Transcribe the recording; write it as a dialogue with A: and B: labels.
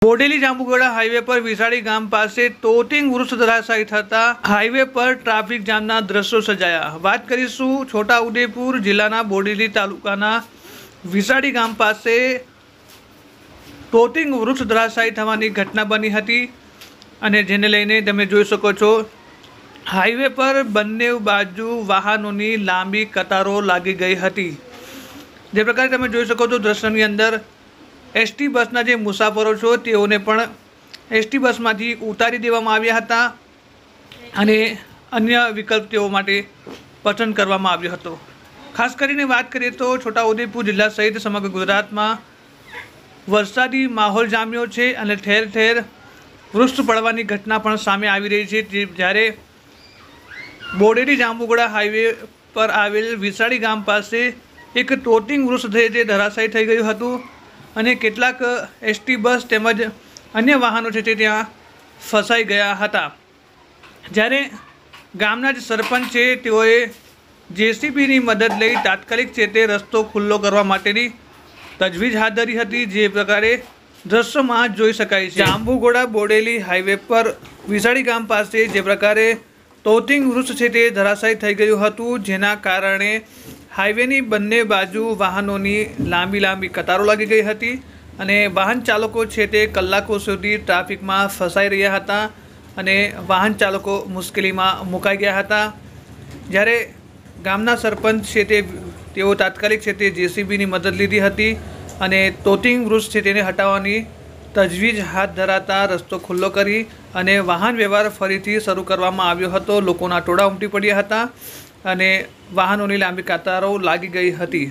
A: Bodeli Jambughoda highway પર વિસાડી ગામ પાસે તોતિંગ વૃક્ષ ધરાશાયી થતા હાઈવે પર ટ્રાફિક જામના દ્રશ્યો સર્જાયા। વાત કરીશું છોટાઉદેપુર જિલ્લાના બોડેલી તાલુકાના વિસાડી ગામ પાસે તોતિંગ વૃક્ષ ધરાશાયી થવાની ઘટના બની હતી અને જેને લઈને તમે જોઈ શકો છો હાઈવે પર બંને બાજુ વાહનોની લાંબી કતારો લાગી ગઈ હતી। જે પ્રકારે તમે જોઈ શકો છો દ્રશ્યની અંદર एसटी बसना जे मुसाफरो छो तेओने पण एसटी बसमांथी उतारी देवामां आव्या हता अने अन्य विकल्प तेओ माटे पसंद करवामां आव्यो हतो। खास करीने वात करीए तो छोटाउदेपुर जिल्ला सहित समग्र गुजरातमां वरसादी माहोल जाम्यो छे अने ठेर ठेर वृक्ष पड़वानी घटना पण सामे आवी रही छे। ज्यारे बोडेली जांबुघोड़ा हाईवे पर आवेल विसाड़ी गाम पासे एक तोतिंग वृक्ष जे धराशायी थई गयुं हतुं અને કેટલાક એસટી બસ તેમજ અન્ય વાહનો છે તે ત્યાં ફસાઈ ગયા હતા। જ્યારે ગામના જ સરપંચ છે તેઓએ જેસીબીની મદદ લઈ તાત્કાલિક છે તે રસ્તો ખુલ્લો કરવા માટેની તજવીજ હાથ ધરી હતી। જે પ્રકારે દ્રશ્યમાં જોઈ શકાય છે જાંબુઘોડા બોડેલી હાઈવે પર વિસાડી ગામ પાસે જે પ્રકારે તોતિંગ વૃક્ષ છે તે ધરાશાયી થઈ ગયું હતું, જેના કારણે હાઈવેની બંને બાજુ વાહનોની લાંબી લાંબી કતારો લાગી ગઈ હતી અને વાહન ચાલકો છે તે કલાકો સુધી ટ્રાફિકમાં ફસાઈ રહ્યા હતા અને વાહન ચાલકો મુશ્કેલીમાં મુકાઈ ગયા હતા। જ્યારે ગામના સરપંચ છે તેઓ તાત્કાલિક છે તે જેસીબીની મદદ લીધી હતી અને તોતિંગ વૃક્ષ છે તેને હટાવવાની તજવીજ હાથ ધરાતા રસ્તો ખુલ્લો કરી અને વાહન વ્યવહાર ફરીથી શરૂ કરવામાં આવ્યો હતો। લોકોના ટોળા ઉમટી પડ્યા હતા અને વાહનોની લાંબી કતારો લાગી ગઈ હતી।